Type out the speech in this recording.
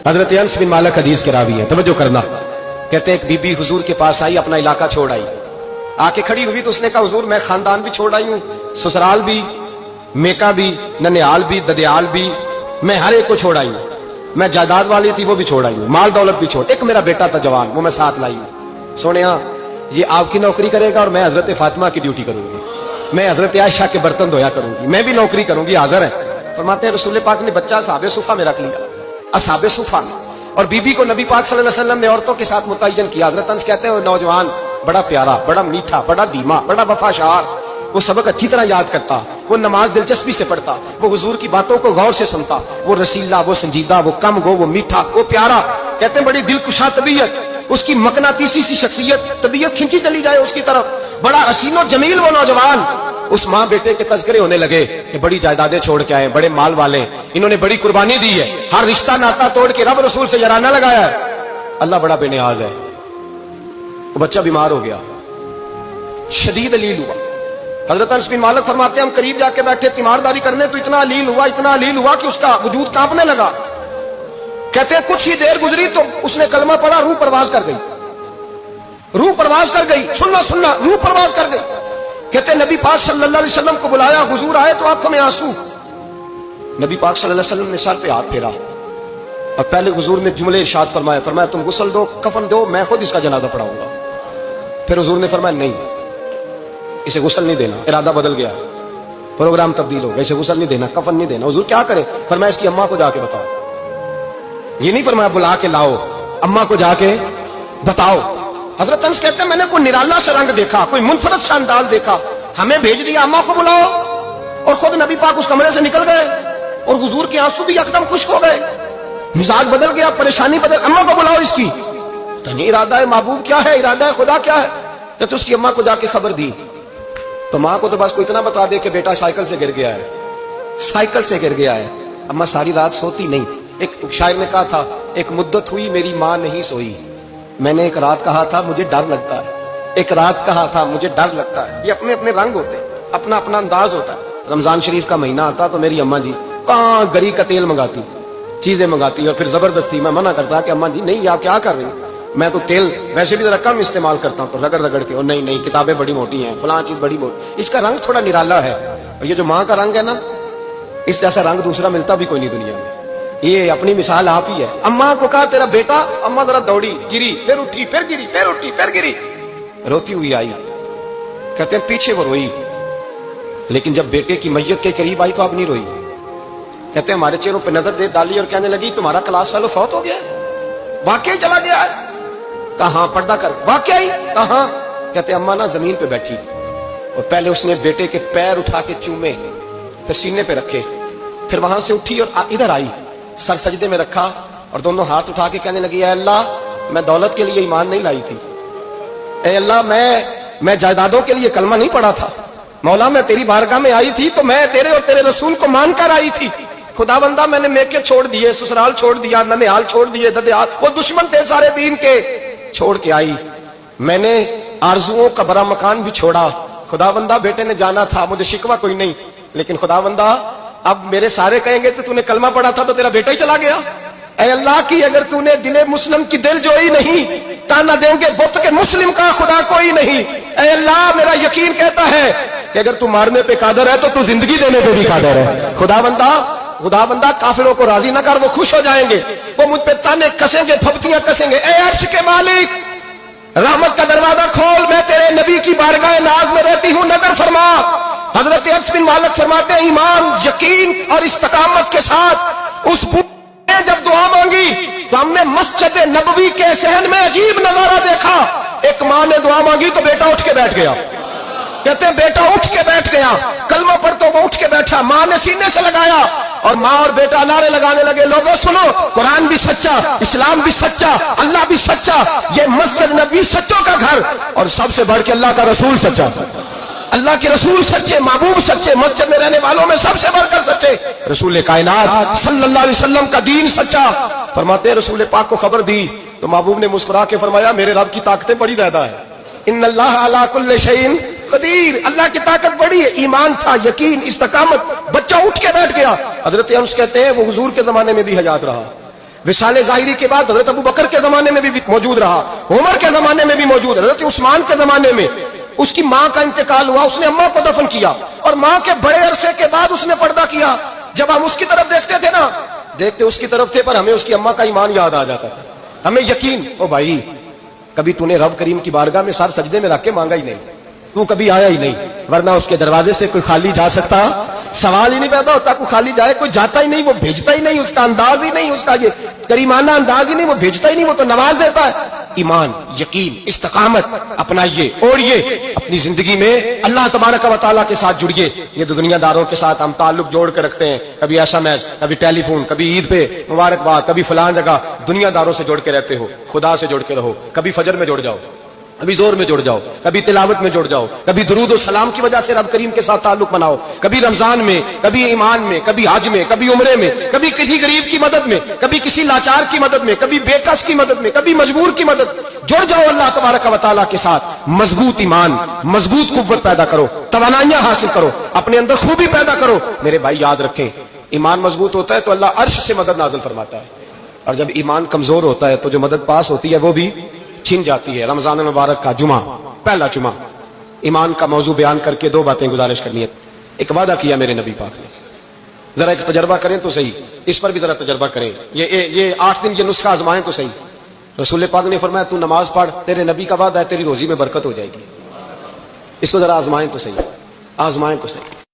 حضرت انس بن مالک حدیث کے راوی ہیں, توجہ کرنا. کہتے ہیں ایک بی بی حضور کے پاس آئی, اپنا علاقہ چھوڑ آئی, آ کے کھڑی ہوئی تو اس نے کہا حضور میں خاندان بھی چھوڑ آئی ہوں, سسرال بھی, میکا بھی, ننیال بھی, ددیال بھی, میں ہر ایک کو چھوڑ آئی ہوں. میں جائیداد والی تھی وہ بھی چھوڑ آئی ہوں, مال دولت بھی چھوڑ, ایک میرا بیٹا تھا جوان وہ میں ساتھ لائی ہوں. سونیا یہ آپ کی نوکری کرے گا اور میں حضرت فاطمہ کی ڈیوٹی کروں گی, میں حضرت عائشہ کے برتن دھویا کروں گی, میں بھی نوکری کروں گی. حاضر ہے. فرماتے ہیں رسول پاک نے بچہ اصحاب صفہ میں رکھ لیا, اصحاب صفہ, اور بی بی کو نبی پاک صلی اللہ علیہ وسلم نے عورتوں کے ساتھ متعین کیا. حضرت انس کہتے ہیں وہ نوجوان بڑا پیارا, بڑا میٹھا, بڑا دھیما, بڑا وفاشار, وہ سبق اچھی طرح یاد کرتا, وہ نماز دلچسپی سے پڑھتا, وہ حضور کی باتوں کو غور سے سنتا, وہ رسیلا, وہ سنجیدہ, وہ کم گو, وہ میٹھا, وہ پیارا. کہتے ہیں بڑی دل کشا طبیعت, اس کی مقناطیسی سی شخصیت, طبیعت کھینچی چلی جائے اس کی طرف, بڑا حسین و جمیل وہ نوجوان. اس ماں بیٹے کے تذکرے ہونے لگے کہ بڑی جائیدادیں چھوڑ کے آئے, بڑے مال والے, انہوں نے بڑی قربانی دی ہے, ہر رشتہ ناتا توڑ کے رب رسول سے یارانہ لگایا ہے. اللہ بڑا بے نیاز ہے. وہ بچہ بیمار ہو گیا, شدید علیل ہوا. حضرت انس بن مالک فرماتے ہیں ہم قریب جا کے بیٹھے تیمارداری کرنے تو اتنا علیل ہوا کہ اس کا وجود کانپنے لگا. کہتے ہیں کچھ ہی دیر گزری تو اس نے کلمہ پڑھا, روح پرواز کر گئی, روح پرواز کر گئی, سننا روح پرواز کر گئی. کہتے ہیں نبی پاک صلی اللہ علیہ وسلم کو بلایا, حضور آئے تو آنکھوں میں آنسو. نبی پاک صلی اللہ علیہ وسلم نے سر پہ ہاتھ پھیرا اور پہلے حضور نے جملے ارشاد فرمایا تم غسل دو, کفن دو, میں خود اس کا جنازہ پڑھاؤں گا. پھر حضور نے فرمایا نہیں, اسے غسل نہیں دینا. ارادہ بدل گیا, پروگرام تبدیل ہو گیا, اسے غسل نہیں دینا, کفن نہیں دینا. حضور کیا کرے؟ فرمایا اس کی اماں کو جا کے بتاؤ. یہ نہیں فرمایا بلا کے لاؤ, اماں کو جا کے بتاؤ. حضرت انس کہتے ہیں میں نے کوئی نرالا سا رنگ دیکھا, کوئی منفرد سا انداز دیکھا, ہمیں بھیج دیا اماں کو بلاؤ, اور خود نبی پاک اس کمرے سے نکل گئے اور حضور کے آنسو بھی یکدم خشک ہو گئے, مزاج بدل گیا, پریشانی بدل. اماں کو بلاؤ اس کی. تو نہیں ارادہ ہے محبوب کیا ہے, ارادہ ہے خدا کیا ہے. جب اس کی اماں کو جا کے خبر دی تو ماں کو تو بس کو اتنا بتا دے کہ بیٹا سائیکل سے گر گیا ہے, سائیکل سے گر گیا ہے. اماں ساری رات سوتی نہیں. ایک شاعر نے کہا تھا ایک مدت ہوئی میری ماں نہیں سوئی, میں نے ایک رات کہا تھا مجھے ڈر لگتا ہے, ایک رات کہا تھا مجھے ڈر لگتا ہے. یہ اپنے اپنے رنگ ہوتے ہیں, اپنا اپنا انداز ہوتا ہے. رمضان شریف کا مہینہ آتا تو میری اماں جی کہاں گری کا تیل منگاتی, چیزیں منگاتی, اور پھر زبردستی میں منع کرتا کہ اماں جی نہیں آپ کیا کر رہی ہیں, میں تو تیل ویسے بھی ذرا کم استعمال کرتا ہوں, تو رگڑ رگڑ کے, اور نہیں کتابیں بڑی موٹی ہیں, فلاں چیز بڑی موٹی. اس کا رنگ تھوڑا نرالا ہے, اور یہ جو ماں کا رنگ ہے نا, اس جیسا رنگ دوسرا ملتا بھی کوئی نہیں دنیا میں. یہ اپنی مثال آپ ہی ہے. اماں کو کہا تیرا بیٹا, اماں ذرا دوڑی, گری, پھر اٹھی, پھر گری, پھر اٹھی, پھر گری, روتی ہوئی آئی. کہتے ہیں پیچھے وہ روئی, لیکن جب بیٹے کی میت کے قریب آئی تو اب نہیں روئی. کہتے ہیں ہمارے چہروں پہ نظر دے ڈالی اور کہنے لگی تمہارا کلاس فیلو فوت ہو گیا ہے, واقعی چلا گیا ہے. کہاں پردہ کر, واقعی کہاں. کہتے ہیں اماں نا زمین پہ بیٹھی اور پہلے اس نے بیٹے کے پیر اٹھا کے چومے, پھر سینے پہ رکھے, پھر وہاں سے اٹھی اور ادھر آئی, سر سجدے میں رکھا اور دونوں ہاتھ اٹھا کے کہنے لگی اے اللہ میں دولت کے لیے ایمان نہیں لائی تھی, اے اللہ میں جائیدادوں کے لیے کلمہ نہیں پڑھا تھا, مولا میں تیری بارگاہ میں آئی تھی تو میں تیرے اور تیرے رسول کو مان کر آئی تھی. خدا بندہ میں نے میکے چھوڑ دیے, سسرال چھوڑ دیا, ننیال چھوڑ دیے, ددیال, وہ دشمن تھے سارے دین کے, چھوڑ کے آئی. میں نے آرزوؤں کا بڑا مکان بھی چھوڑا. خدا بندہ بیٹے نے جانا تھا, مجھے شکوہ کوئی نہیں, لیکن خدا بندہ اب میرے سارے کہیں گے تو نے کلمہ پڑھا تھا تو تیرا بیٹا ہی چلا گیا. اے اللہ کی اگر تو نے دل مسلم کی دل جوئی نہیں, تانا دیں گے بت کے مسلم کا خدا کوئی نہیں. اے اللہ میرا یقین کہتا ہے کہ اگر تو مارنے پہ قادر ہے تو زندگی دینے پہ بھی قادر ہے. خدا بندہ کافروں کو راضی نہ کر, وہ خوش ہو جائیں گے, وہ مجھ پہ تانے کسیں گے, پھپتیاں کسیں گے. اے عرش کے مالک رحمت کا دروازہ کھول, میں تیرے نبی کی بارگاہ ناز میں رہتی ہوں, نظر فرما. حضرت انس بن مالک فرماتے ہیں ایمان, یقین اور استقامت کے ساتھ اس بوڑھے نے جب دعا مانگی تو ہم نے مسجد نبوی کے صحن میں عجیب نظارہ دیکھا. ایک ماں نے دعا مانگی تو بیٹا اٹھ کے بیٹھ گیا. کہتے ہیں بیٹا اٹھ کے بیٹھ گیا, کلمہ پڑھ تو وہ اٹھ کے بیٹھا, ماں نے سینے سے لگایا اور ماں اور بیٹا نعرے لگانے لگے لوگوں سنو, قرآن بھی سچا, اسلام بھی سچا, اللہ بھی سچا, یہ مسجد نبوی سچوں کا گھر, اور سب سے بڑھ کے اللہ کا رسول سچا, اللہ کے رسول سچے, محبوب سچے, مسجد میں رہنے والوں میں سب سے بڑھ کر سچے, رسول کائنات صلی اللہ علیہ وسلم کا دین سچا. فرماتے رسول پاک کو خبر دی تو محبوب نے مسکرا کے فرمایا میرے رب کی طاقتیں بڑی زیادہ ہے, ان اللہ علی کل شیء قدیر, اللہ کی طاقت بڑی ہے. ایمان تھا, یقین, استقامت, بچہ اٹھ کے بیٹھ گیا. حضرت انس کہتے ہیں وہ حضور کے زمانے میں بھی حیات رہا, وصال ظاہری کے بعد حضرت ابو بکر کے زمانے میں بھی موجود رہا, عمر کے زمانے میں بھی موجود, حضرت عثمان کے زمانے میں اس کی ماں کا انتقال ہوا, اس نے اماں کو دفن کیا اور ماں کے بڑے عرصے کے بعد اس نے پردہ کیا. جب ہم اس کی طرف دیکھتے تھے نا, دیکھتے اس کی طرف تھے, پر ہمیں اس کی اماں کا ایمان یاد آ جاتا تھا, ہمیں یقین, او بھائی کبھی تو نے رب کریم کی بارگاہ میں سر سجدے میں رکھ کے مانگا ہی نہیں, تو کبھی آیا ہی نہیں, ورنہ اس کے دروازے سے کوئی خالی جا سکتا, سوال ہی نہیں پیدا ہوتا کوئی خالی جائے, کوئی جاتا ہی نہیں, وہ بھیجتا ہی نہیں, اس کا انداز ہی نہیں, اس کا یہ کریمانہ انداز ہی نہیں, وہ بھیجتا ہی نہیں, وہ تو نواز دیتا ہے. ایمان, یقین, استقامت اپنائیے, اور یہ اپنی زندگی میں اللہ تبارک و تعالیٰ کے ساتھ جڑیے. یہ دنیا داروں کے ساتھ ہم تعلق جوڑ کے رکھتے ہیں, کبھی ایسا میچ, کبھی ٹیلی فون, کبھی عید پہ مبارکباد, کبھی فلان جگہ, دنیا داروں سے جوڑ کے رہتے ہو, خدا سے جوڑ کے رہو. کبھی فجر میں جڑ جاؤ, کبھی زور میں جڑ جاؤ, کبھی تلاوت میں جڑ جاؤ, کبھی درود و سلام کی وجہ سے رب کریم کے ساتھ تعلق بناؤ, کبھی رمضان میں, کبھی ایمان میں, کبھی حج میں, کبھی عمرے میں, کبھی کسی غریب کی مدد میں, کبھی کسی لاچار کی مدد میں, کبھی بے کس کی مدد میں, کبھی مجبور کی مدد. جڑ جاؤ اللہ تبارک و تعالیٰ کے ساتھ, مضبوط ایمان, مضبوط قوت پیدا کرو, توانائیاں حاصل کرو, اپنے اندر خوبی پیدا کرو. میرے بھائی یاد رکھیں, ایمان مضبوط ہوتا ہے تو اللہ عرش سے مدد نازل فرماتا ہے, اور جب ایمان کمزور ہوتا ہے تو جو مدد پاس ہوتی ہے وہ بھی چھن جاتی ہے. رمضان المبارک کا جمعہ, پہلا جمعہ, ایمان کا موضوع بیان کر کے دو باتیں گزارش کرنی ہے. ایک وعدہ کیا میرے نبی پاک نے, ذرا ایک تجربہ کریں تو صحیح, اس پر بھی ذرا تجربہ کریں, یہ 8 دن یہ نسخہ آزمائیں تو صحیح. رسول پاک نے فرمایا تو نماز پڑھ, تیرے نبی کا وعدہ ہے تیری روزی میں برکت ہو جائے گی. اس کو ذرا آزمائیں تو صحیح, آزمائیں تو صحیح.